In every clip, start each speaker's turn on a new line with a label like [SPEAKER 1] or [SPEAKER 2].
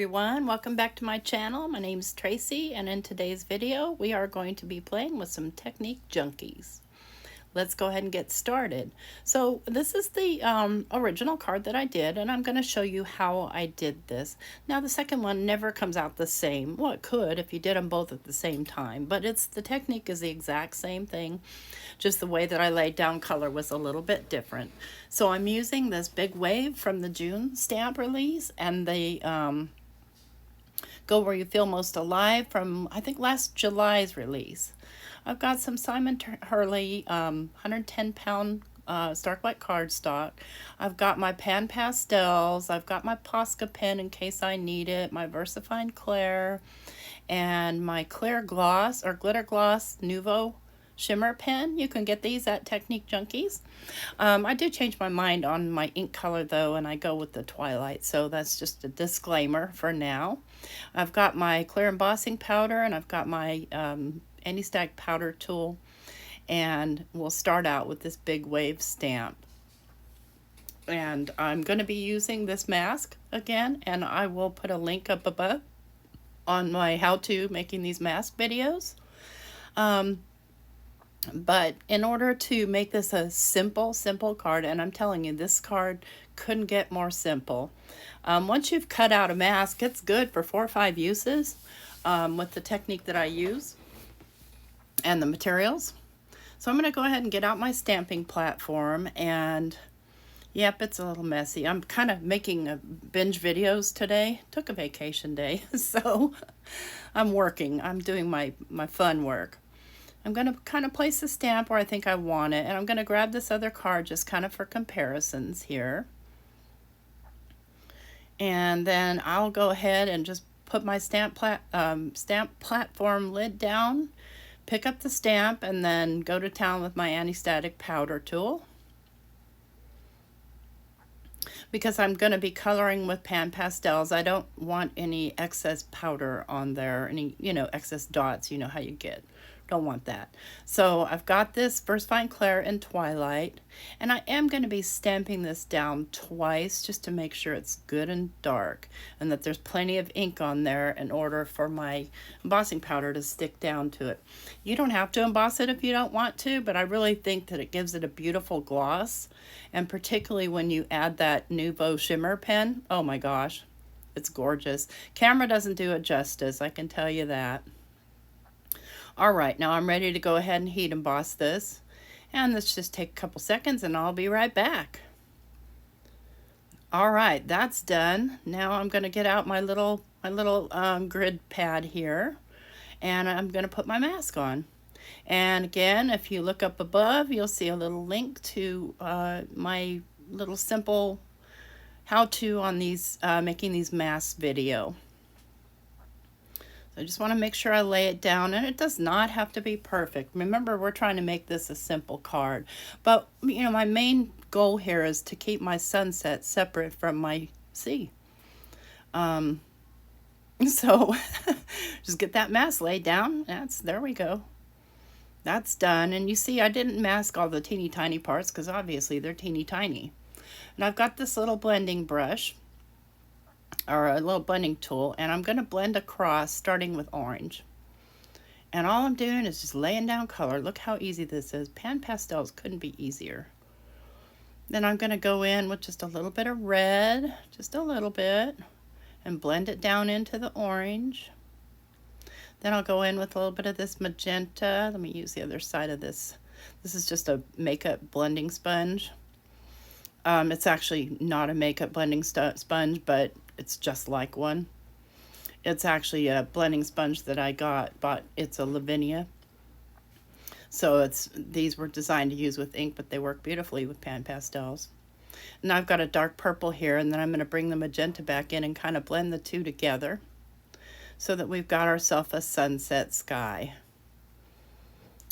[SPEAKER 1] everyone, welcome back to my channel. My name is Tracy, and in today's video we are going to be playing with some Technique Junkies. Let's go ahead and get started. So this is the original card that I did, and I'm going to show you how I did this. Now the second one never comes out the same. Well, it could if you did them both at the same time, but the technique is the exact same thing. Just the way that I laid down color was a little bit different. So I'm using this big wave from the June stamp release and the Go Where You Feel Most Alive from, I think, last July's release. I've got some Simon Hurley 110-pound Stark White cardstock. I've got my pan pastels. I've got my Posca pen in case I need it, my VersaFine Clair, and my clear gloss or glitter gloss Nuvo shimmer pen. You can get these at Technique Junkies. I did change my mind on my ink color though, and I go with the Twilight, so that's just a disclaimer for now. I've got my clear embossing powder, and I've got my anti-stack powder tool, and we'll start out with this big wave stamp. And I'm going to be using this mask again, and I will put a link up above on my how-to making these mask videos. But in order to make this a simple card, and I'm telling you, this card couldn't get more simple. Once you've cut out a mask, it's good for 4 or 5 uses with the technique that I use and the materials. So I'm going to go ahead and get out my stamping platform, and yep, it's a little messy. I'm kind of making binge videos today. Took a vacation day, so I'm working. I'm doing my fun work. I'm going to kind of place the stamp where I think I want it, and I'm going to grab this other card just kind of for comparisons here. And then I'll go ahead and just put my stamp platform lid down, pick up the stamp, and then go to town with my anti-static powder tool. Because I'm going to be coloring with pan pastels, I don't want any excess powder on there, any, excess dots, how you get. Don't want that. So I've got this VersaFine Clair in Twilight, and I am going to be stamping this down twice just to make sure it's good and dark, and that there's plenty of ink on there in order for my embossing powder to stick down to it. You don't have to emboss it if you don't want to, but I really think that it gives it a beautiful gloss, and particularly when you add that Nuvo shimmer pen. Oh my gosh, it's gorgeous. Camera doesn't do it justice, I can tell you that. All right, now I'm ready to go ahead and heat emboss this, and let's just take a couple seconds and I'll be right back. All right, that's done. Now I'm going to get out my little grid pad here, and I'm going to put my mask on. And again, if you look up above, you'll see a little link to my little simple how-to on these making these masks video. So I just want to make sure I lay it down, and it does not have to be perfect. Remember, we're trying to make this a simple card. But, my main goal here is to keep my sunset separate from my sea. So just get that mask laid down. There we go. That's done. And you see, I didn't mask all the teeny tiny parts because obviously they're teeny tiny. And I've got this little blending brush, or a little blending tool, and I'm going to blend across starting with orange. And all I'm doing is just laying down color. Look how easy this is. Pan pastels couldn't be easier. Then I'm going to go in with just a little bit of red, just a little bit, and blend it down into the orange. Then I'll go in with a little bit of this magenta. Let me use the other side of this. This is just a makeup blending sponge. It's actually not a makeup blending sponge, but it's just like one. It's actually a blending sponge that I bought. It's a Lavinia. So these were designed to use with ink, but they work beautifully with pan pastels. And I've got a dark purple here, and then I'm going to bring the magenta back in and kind of blend the two together so that we've got ourselves a sunset sky.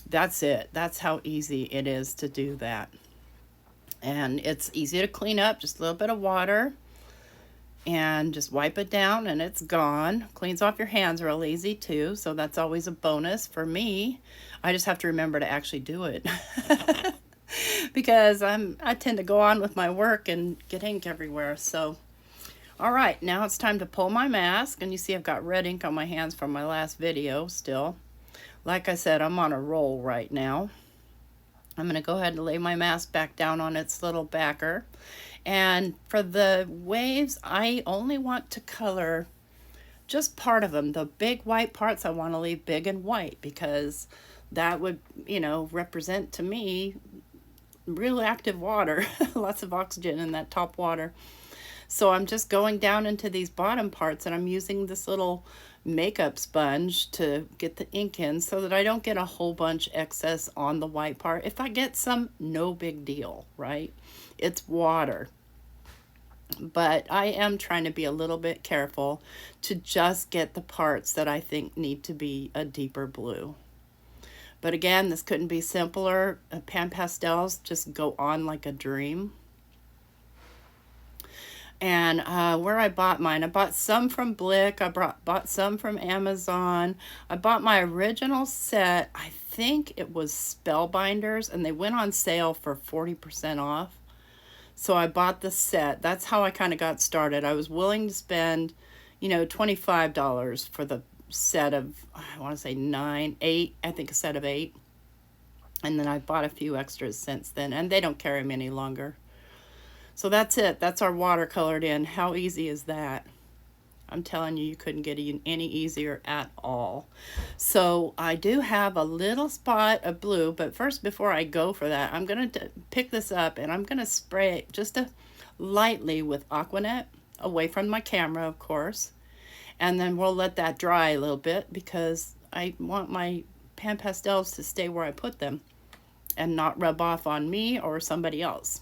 [SPEAKER 1] That's it. That's how easy it is to do that. And it's easy to clean up, just a little bit of water, and just wipe it down and it's gone. Cleans off your hands real easy too, so that's always a bonus for me. I just have to remember to actually do it because I tend to go on with my work and get ink everywhere. So All right, now it's time to pull my mask, and you see I've got red ink on my hands from my last video still. Like I said, I'm on a roll right now. I'm going to go ahead and lay my mask back down on its little backer. And for the waves, I only want to color just part of them. The big white parts I want to leave big and white, because that would, you know, represent to me real active water, lots of oxygen in that top water. So I'm just going down into these bottom parts, and I'm using this little makeup sponge to get the ink in so that I don't get a whole bunch excess on the white part. If I get some, no big deal, right? It's water. But I am trying to be a little bit careful to just get the parts that I think need to be a deeper blue. But again, this couldn't be simpler. Pan pastels just go on like a dream. And where I bought mine, I bought some from Blick, I bought some from Amazon. I bought my original set, I think it was Spellbinders, and they went on sale for 40% off. So I bought the set. That's how I kind of got started. I was willing to spend, you know, $25 for the set of, I want to say 8, I think a set of 8. And then I bought a few extras since then, and they don't carry them any longer. So that's it. That's our watercolored in. How easy is that? I'm telling you, you couldn't get any easier at all. So I do have a little spot of blue, but first, before I go for that, I'm going to pick this up and I'm going to spray it just lightly with Aquanet, away from my camera, of course. And then we'll let that dry a little bit, because I want my pan pastels to stay where I put them and not rub off on me or somebody else.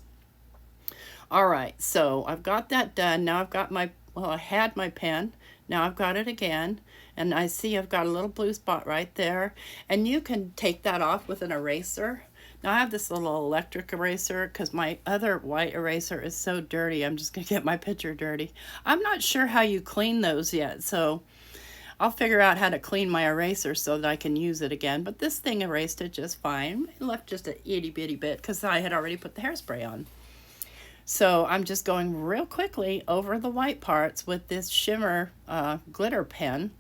[SPEAKER 1] All right, so I've got that done. Now I've got my, well, I had my pen. Now I've got it again. And I see I've got a little blue spot right there. And you can take that off with an eraser. Now I have this little electric eraser because my other white eraser is so dirty. I'm just going to get my picture dirty. I'm not sure how you clean those yet, so I'll figure out how to clean my eraser so that I can use it again. But this thing erased it just fine. It left just a itty bitty bit because I had already put the hairspray on. So I'm just going real quickly over the white parts with this shimmer glitter pen.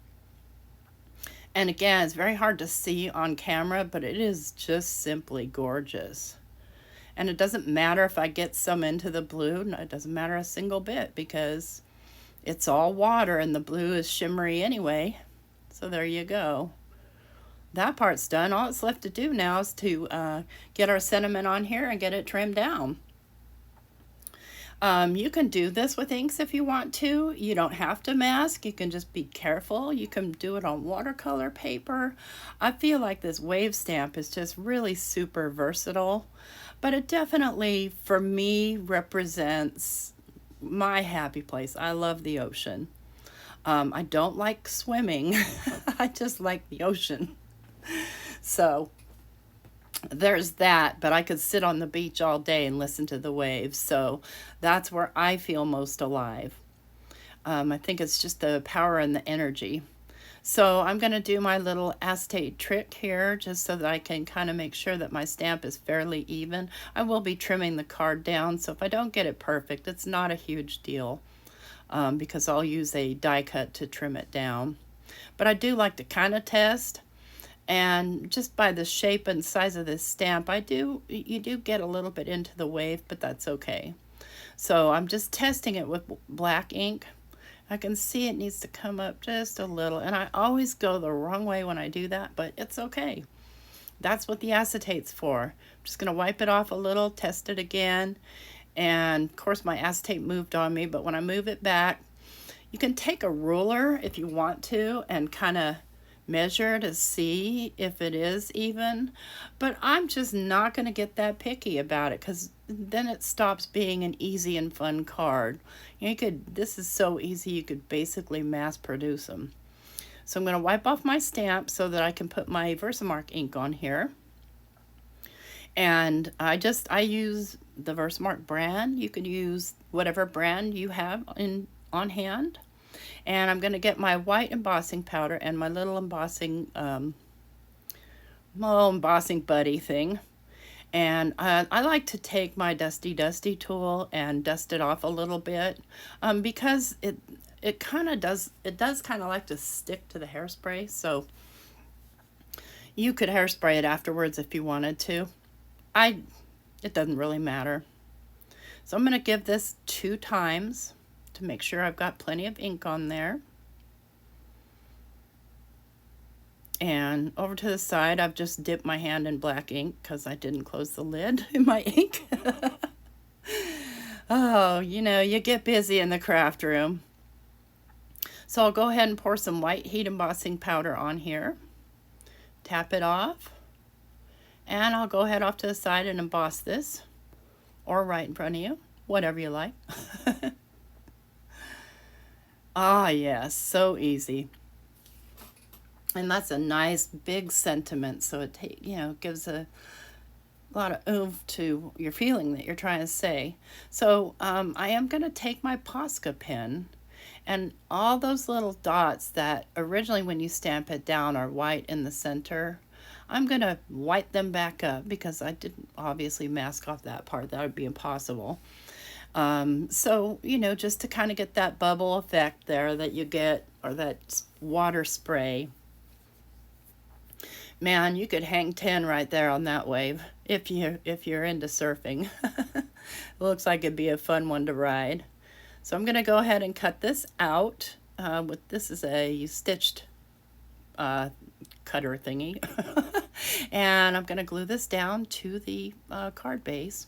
[SPEAKER 1] And again, it's very hard to see on camera, but it is just simply gorgeous. And it doesn't matter if I get some into the blue. No, it doesn't matter a single bit, because it's all water and the blue is shimmery anyway. So there you go. That part's done. All it's left to do now is to get our sentiment on here and get it trimmed down. You can do this with inks if you want to. You don't have to mask. You can just be careful. You can do it on watercolor paper. I feel like this wave stamp is just really super versatile, but it definitely, for me, represents my happy place. I love the ocean. I don't like swimming. I just like the ocean. So there's that, but I could sit on the beach all day and listen to the waves. So that's where I feel most alive. I think it's just the power and the energy. So I'm going to do my little acetate trick here just so that I can kind of make sure that my stamp is fairly even. I will be trimming the card down, so if I don't get it perfect, it's not a huge deal, because I'll use a die cut to trim it down. But I do like to kind of test. And just by the shape and size of this stamp, you do get a little bit into the wave, but that's okay. So I'm just testing it with black ink. I can see it needs to come up just a little, and I always go the wrong way when I do that, but it's okay. That's what the acetate's for. I'm just going to wipe it off a little, test it again, and of course my acetate moved on me, but when I move it back, you can take a ruler if you want to and kind of measure to see if it is even, but I'm just not going to get that picky about it, because then it stops being an easy and fun card. This is so easy, you could basically mass produce them. So I'm going to wipe off my stamp so that I can put my Versamark ink on here. And I use the Versamark brand. You could use whatever brand you have on hand. And I'm going to get my white embossing powder and my little embossing buddy thing. And I like to take my dusty tool and dust it off a little bit, because it kind of does kind of like to stick to the hairspray. So you could hairspray it afterwards if you wanted to. It doesn't really matter. So I'm going to give this 2 times to make sure I've got plenty of ink on there. And over to the side, I've just dipped my hand in black ink because I didn't close the lid in my ink. Oh, you know, you get busy in the craft room. So I'll go ahead and pour some white heat embossing powder on here. Tap it off. And I'll go ahead off to the side and emboss this. Or right in front of you. Whatever you like. Ah, yes, so easy. And that's a nice big sentiment, so it gives a lot of oomph to your feeling that you're trying to say. So I am going to take my Posca pen, and all those little dots that originally when you stamp it down are white in the center, I'm going to white them back up because I didn't obviously mask off that part. That would be impossible. So, just to kind of get that bubble effect there that you get, or that water spray. Man, you could hang 10 right there on that wave if you're into surfing. It looks like it'd be a fun one to ride. So I'm going to go ahead and cut this out. This is a stitched cutter thingy. And I'm going to glue this down to the card base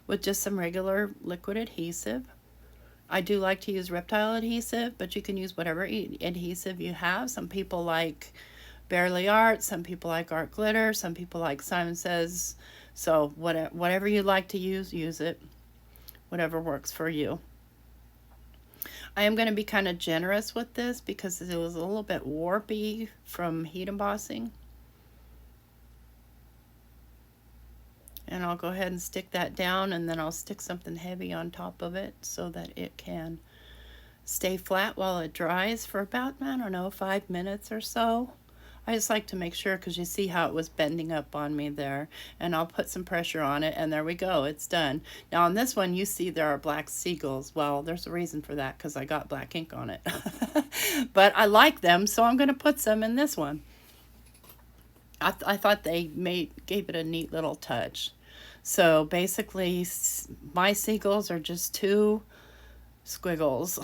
[SPEAKER 1] with just some regular liquid adhesive. I do like to use Reptile adhesive, but you can use whatever adhesive you have. Some people like Barely Art, some people like Art Glitter, some people like Simon Says. So whatever you like to use it. Whatever works for you. I am going to be kind of generous with this because it was a little bit warpy from heat embossing. And I'll go ahead and stick that down, and then I'll stick something heavy on top of it so that it can stay flat while it dries for about, 5 minutes or so. I just like to make sure because you see how it was bending up on me there. And I'll put some pressure on it, and there we go, it's done. Now on this one you see there are black seagulls. Well, there's a reason for that because I got black ink on it. But I like them, so I'm going to put some in this one. I thought they gave it a neat little touch. So basically my seagulls are just 2 squiggles.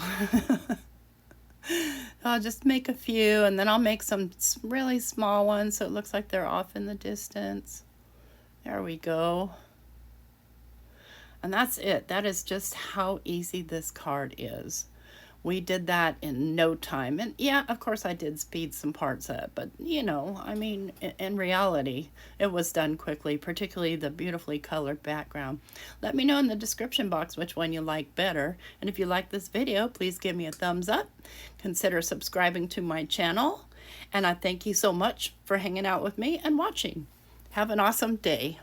[SPEAKER 1] I'll just make a few, and then I'll make some really small ones so it looks like they're off in the distance. There we go. And that's it. That is just how easy this card is. We did that in no time. And yeah, of course I did speed some parts up, but in reality, it was done quickly, particularly the beautifully colored background. Let me know in the description box which one you like better. And if you like this video, please give me a thumbs up. Consider subscribing to my channel. And I thank you so much for hanging out with me and watching. Have an awesome day.